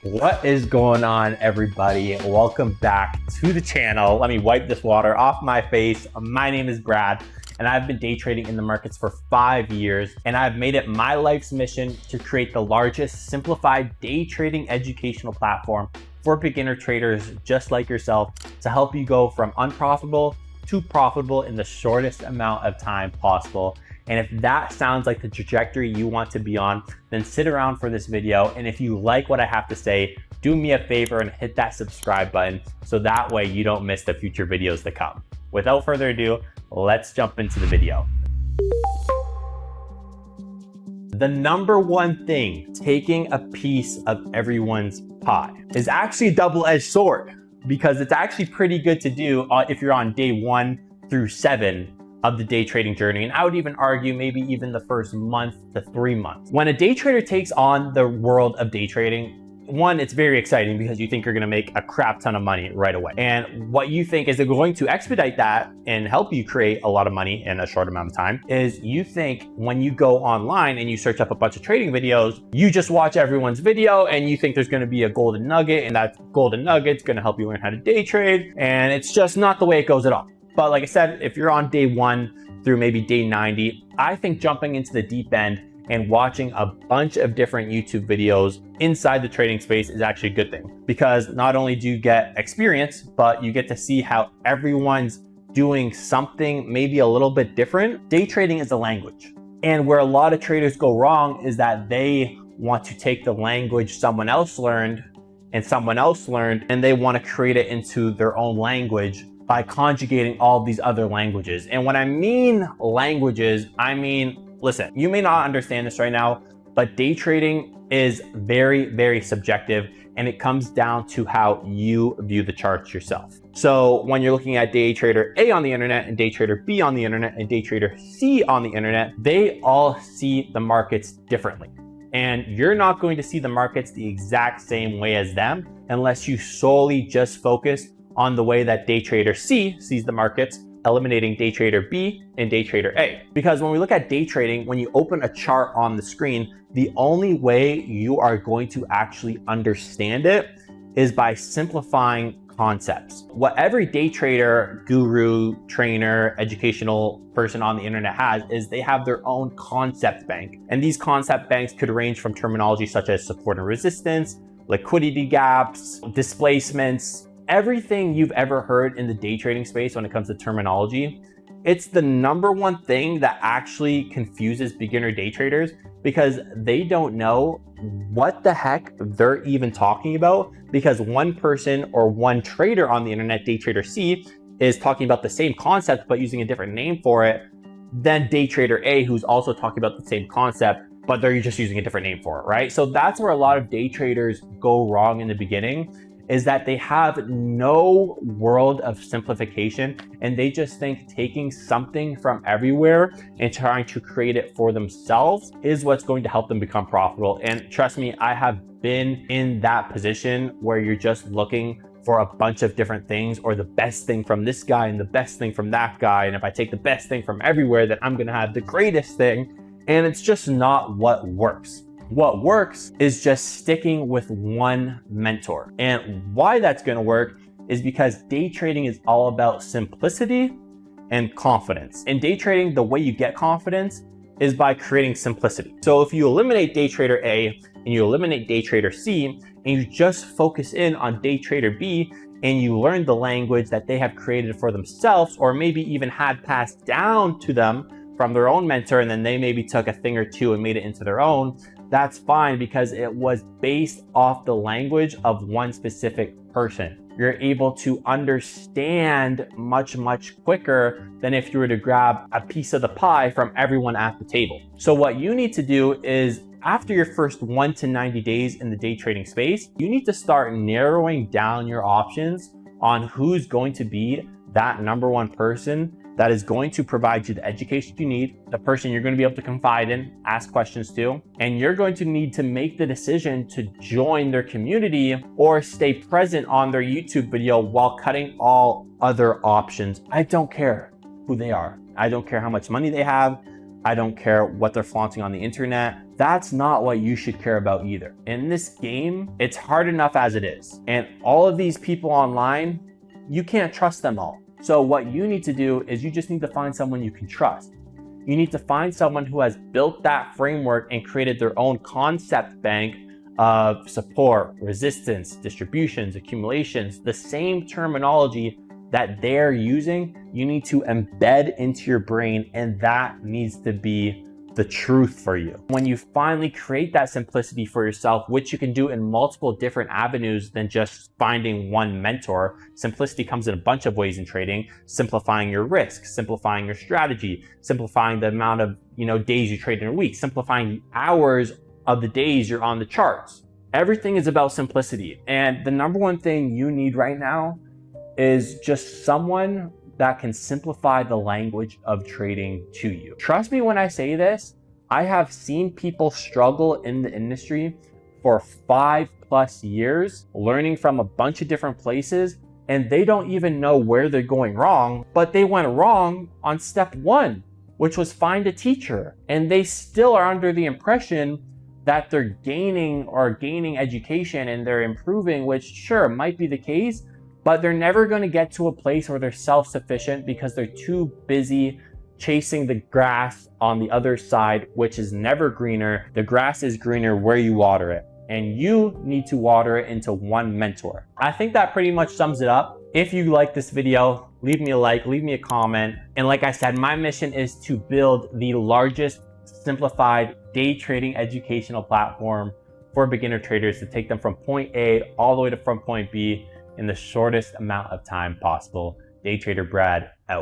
What is going on, everybody? Welcome back to the channel. Let me wipe this water off my face. My name is Brad, and I've been day trading in the markets for 5 years, and I've made it my life's mission to create the largest simplified day trading educational platform for beginner traders just like yourself to help you go from unprofitable to profitable in the shortest amount of time possible. And if that sounds like the trajectory you want to be on, then sit around for this video. And if you like what I have to say, do me a favor and hit that subscribe button so that way you don't miss the future videos that come. Without further ado, let's jump into the video. The number one thing taking a piece of everyone's pie is actually a double-edged sword, because it's actually pretty good to do if you're on day 1 through 7 of the day trading journey. And I would even argue maybe even the first month to 3 months. When a day trader takes on the world of day trading, one, it's very exciting because you think you're gonna make a crap ton of money right away. And what you think is going to expedite that and help you create a lot of money in a short amount of time is you think when you go online and you search up a bunch of trading videos, you just watch everyone's video and you think there's gonna be a golden nugget, and that golden nugget's gonna help you learn how to day trade. And it's just not the way it goes at all. But like I said, if you're on day 1 through maybe day 90, I think jumping into the deep end and watching a bunch of different YouTube videos inside the trading space is actually a good thing, because not only do you get experience, but you get to see how everyone's doing something maybe a little bit different. Day trading is a language. And where a lot of traders go wrong is that they want to take the language someone else learned and they want to create it into their own language by conjugating all these other languages. And when I mean languages, I mean, listen, you may not understand this right now, but day trading is very, very subjective, and it comes down to how you view the charts yourself. So when you're looking at day trader A on the internet and day trader B on the internet and day trader C on the internet, they all see the markets differently. And you're not going to see the markets the exact same way as them unless you solely just focus on the way that day trader C sees the markets, eliminating day trader B and day trader A. Because when we look at day trading, when you open a chart on the screen, the only way you are going to actually understand it is by simplifying concepts. What every day trader, guru, trainer, educational person on the internet has is they have their own concept bank. And these concept banks could range from terminology such as support and resistance, liquidity gaps, displacements, everything you've ever heard in the day trading space when it comes to terminology. It's the number one thing that actually confuses beginner day traders, because they don't know what the heck they're even talking about, because one person or one trader on the internet, day trader C, is talking about the same concept but using a different name for it than day trader A, who's also talking about the same concept, but they're just using a different name for it, right? So that's where a lot of day traders go wrong in the beginning, is that they have no world of simplification, and they just think taking something from everywhere and trying to create it for themselves is what's going to help them become profitable. And trust me, I have been in that position where you're just looking for a bunch of different things, or the best thing from this guy and the best thing from that guy. And if I take the best thing from everywhere, then I'm gonna have the greatest thing. And it's just not what works. What works is just sticking with one mentor. And why that's gonna work is because day trading is all about simplicity and confidence. In day trading, the way you get confidence is by creating simplicity. So if you eliminate day trader A and you eliminate day trader C, and you just focus in on day trader B, and you learn the language that they have created for themselves, or maybe even had passed down to them from their own mentor, and then they maybe took a thing or two and made it into their own, that's fine, because it was based off the language of one specific person. You're able to understand much, much quicker than if you were to grab a piece of the pie from everyone at the table. So what you need to do is, after your first 1 to 90 days in the day trading space, you need to start narrowing down your options on who's going to be that number one person that is going to provide you the education you need, the person you're going to be able to confide in, ask questions to, and you're going to need to make the decision to join their community or stay present on their YouTube video while cutting all other options. I don't care who they are. I don't care how much money they have. I don't care what they're flaunting on the internet. that's not what you should care about either. In this game, it's hard enough as it is. And all of these people online, you can't trust them all. So what you need to do is you just need to find someone you can trust. You need to find someone who has built that framework and created their own concept bank of support, resistance, distributions, accumulations, the same terminology that they're using, you need to embed into your brain, and that needs to be the truth for you. When you finally create that simplicity for yourself, which you can do in multiple different avenues than just finding one mentor. Simplicity comes in a bunch of ways in trading: simplifying your risk, simplifying your strategy, simplifying the amount of days you trade in a week, simplifying hours of the days you're on the charts. Everything is about simplicity. And the number one thing you need right now is just someone that can simplify the language of trading to you. Trust me when I say this, I have seen people struggle in the industry for 5+ years, learning from a bunch of different places, and they don't even know where they're going wrong, but they went wrong on step 1, which was find a teacher. And they still are under the impression that they're gaining education and they're improving, which sure might be the case, but they're never going to get to a place where they're self-sufficient because they're too busy chasing the grass on the other side, which is never greener. The grass is greener where you water it, and you need to water it into one mentor. I think that pretty much sums it up. If you like this video, leave me a like, leave me a comment. And like I said, my mission is to build the largest simplified day trading educational platform for beginner traders to take them from point A all the way to from point B in the shortest amount of time possible. Day Trader Brad out.